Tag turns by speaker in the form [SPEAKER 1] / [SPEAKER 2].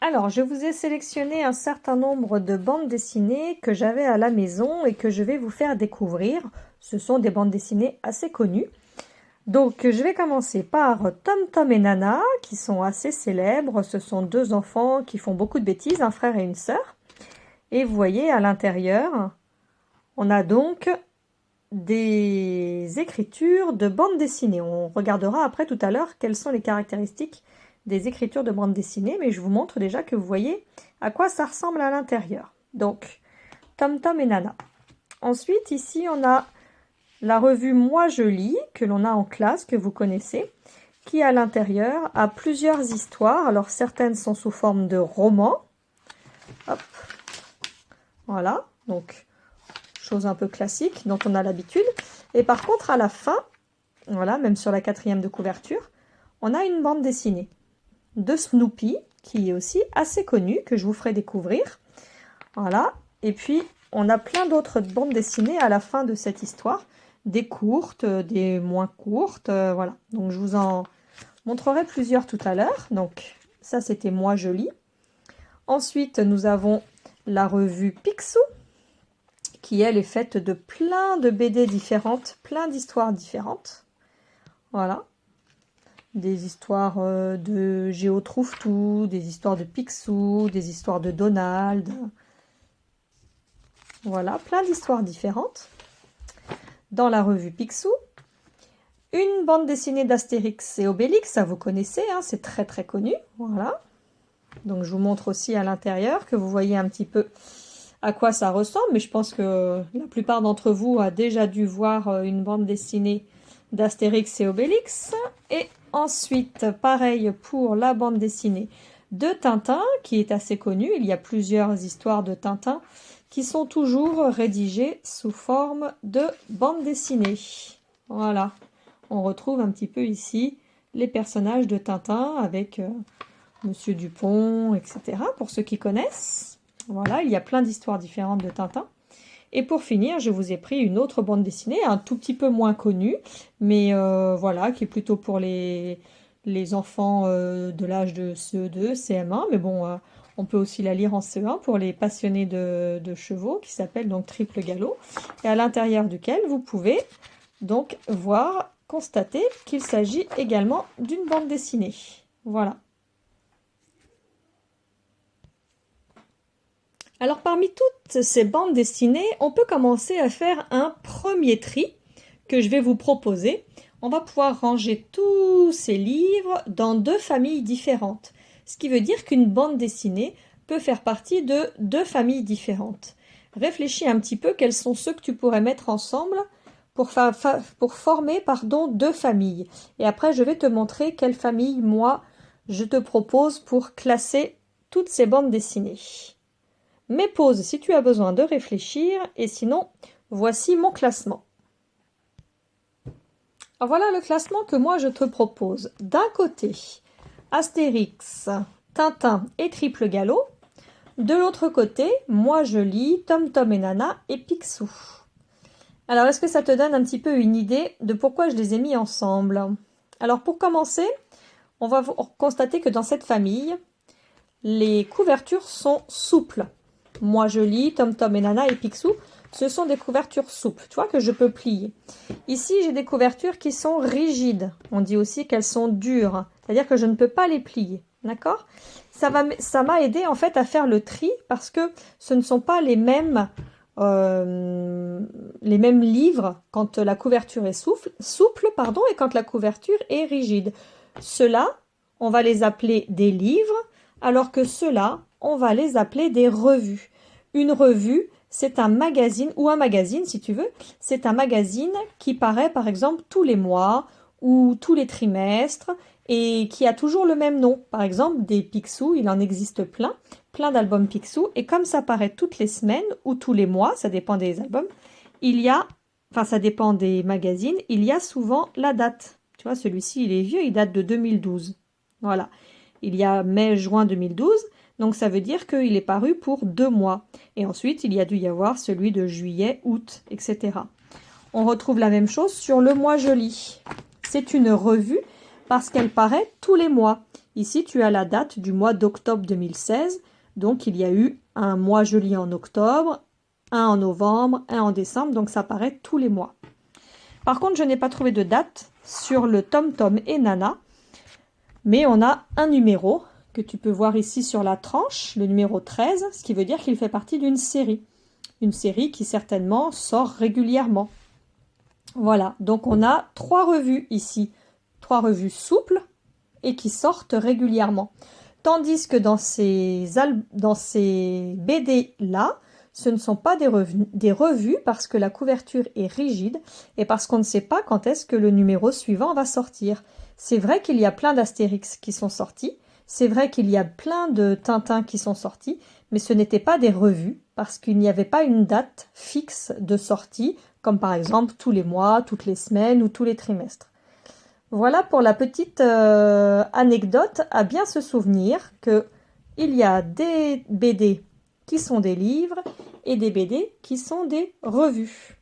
[SPEAKER 1] Alors, je vous ai sélectionné un certain nombre de bandes dessinées que j'avais à la maison et que je vais vous faire découvrir. Ce sont des bandes dessinées assez connues. Donc, je vais commencer par Tom Tom et Nana, qui sont assez célèbres. Ce sont deux enfants qui font beaucoup de bêtises, un frère et une sœur. Et vous voyez, à l'intérieur, on a donc des écritures de bandes dessinées. On regardera après tout à l'heure quelles sont les caractéristiques des écritures de bande dessinée, mais je vous montre déjà que vous voyez à quoi ça ressemble à l'intérieur. Donc, Tom Tom et Nana. Ensuite, ici, on a la revue Moi je lis, que l'on a en classe, que vous connaissez, qui à l'intérieur a plusieurs histoires. Alors, certaines sont sous forme de romans. Hop. Voilà, donc, chose un peu classique dont on a l'habitude. Et par contre, à la fin, voilà, même sur la 4e de couverture, on a une bande dessinée de Snoopy, qui est aussi assez connue, que je vous ferai découvrir. Voilà, et puis on a plein d'autres bandes dessinées à la fin de cette histoire, des courtes, des moins courtes, voilà. Donc je vous en montrerai plusieurs tout à l'heure. Donc ça c'était Moi je lis. Ensuite nous avons la revue Picsou, qui elle est faite de plein de BD différentes, plein d'histoires différentes. Voilà. Des histoires de Géo Trouve-Tout, des histoires de Picsou, des histoires de Donald. Voilà, plein d'histoires différentes. Dans la revue Picsou, une bande dessinée d'Astérix et Obélix, ça vous connaissez, hein, c'est très très connu. Voilà. Donc je vous montre aussi à l'intérieur, que vous voyez un petit peu à quoi ça ressemble, mais je pense que la plupart d'entre vous a déjà dû voir une bande dessinée d'Astérix et Obélix. Et ensuite, pareil pour la bande dessinée de Tintin, qui est assez connue. Il y a plusieurs histoires de Tintin qui sont toujours rédigées sous forme de bande dessinée. Voilà, on retrouve un petit peu ici les personnages de Tintin avec Monsieur Dupont, etc. pour ceux qui connaissent. Voilà, il y a plein d'histoires différentes de Tintin. Et pour finir, je vous ai pris une autre bande dessinée, un tout petit peu moins connue, mais voilà, qui est plutôt pour les enfants de l'âge de CE2, CM1, mais bon, on peut aussi la lire en CE1 pour les passionnés de chevaux, qui s'appelle donc Triple Galop, et à l'intérieur duquel vous pouvez donc voir, constater qu'il s'agit également d'une bande dessinée. Voilà. Alors parmi toutes ces bandes dessinées, on peut commencer à faire un premier tri que je vais vous proposer. On va pouvoir ranger tous ces livres dans deux familles différentes. Ce qui veut dire qu'une bande dessinée peut faire partie de deux familles différentes. Réfléchis un petit peu quels sont ceux que tu pourrais mettre ensemble pour former deux familles. Et après, je vais te montrer quelle famille, moi, je te propose pour classer toutes ces bandes dessinées. Mais pause si tu as besoin de réfléchir, et sinon, voici mon classement. Alors voilà le classement que moi je te propose. D'un côté, Astérix, Tintin et Triple Galop. De l'autre côté, Moi je lis, Tom Tom et Nana et Picsou. Alors est-ce que ça te donne un petit peu une idée de pourquoi je les ai mis ensemble? Alors pour commencer, on va constater que dans cette famille, les couvertures sont souples. Moi je lis, Tom Tom et Nana et Picsou, ce sont des couvertures souples, tu vois, que je peux plier. Ici, j'ai des couvertures qui sont rigides. On dit aussi qu'elles sont dures, c'est-à-dire que je ne peux pas les plier, d'accord? Ça m'a aidé en fait à faire le tri parce que ce ne sont pas les mêmes livres quand la couverture est souple, pardon, et quand la couverture est rigide. Ceux-là, on va les appeler des livres, alors que ceux-là, on va les appeler des revues. Une revue, c'est un magazine, ou un magazine si tu veux, c'est un magazine qui paraît par exemple tous les mois ou tous les trimestres et qui a toujours le même nom. Par exemple, des Picsou, il en existe plein d'albums Picsou, et comme ça paraît toutes les semaines ou tous les mois, ça dépend des albums, ça dépend des magazines, il y a souvent la date. Tu vois, celui-ci, il est vieux, il date de 2012. Voilà. Il y a mai-juin 2012, donc ça veut dire qu'il est paru pour 2 mois. Et ensuite, il y a dû y avoir celui de juillet, août, etc. On retrouve la même chose sur Le Moi je lis. C'est une revue parce qu'elle paraît tous les mois. Ici, tu as la date du mois d'octobre 2016. Donc, il y a eu un mois je lis en octobre, un en novembre, un en décembre. Donc, ça paraît tous les mois. Par contre, je n'ai pas trouvé de date sur le Tom Tom et Nana. Mais on a un numéro que tu peux voir ici sur la tranche, le numéro 13, ce qui veut dire qu'il fait partie d'une série. Une série qui certainement sort régulièrement. Voilà, donc on a 3 revues ici. 3 revues souples et qui sortent régulièrement. Tandis que dans ces BD-là, ce ne sont pas des revues parce que la couverture est rigide et parce qu'on ne sait pas quand est-ce que le numéro suivant va sortir. C'est vrai qu'il y a plein d'Astérix qui sont sortis, c'est vrai qu'il y a plein de Tintin qui sont sortis, mais ce n'étaient pas des revues parce qu'il n'y avait pas une date fixe de sortie, comme par exemple tous les mois, toutes les semaines ou tous les trimestres. Voilà pour la petite anecdote à bien se souvenir que il y a des BD qui sont des livres et des BD qui sont des revues.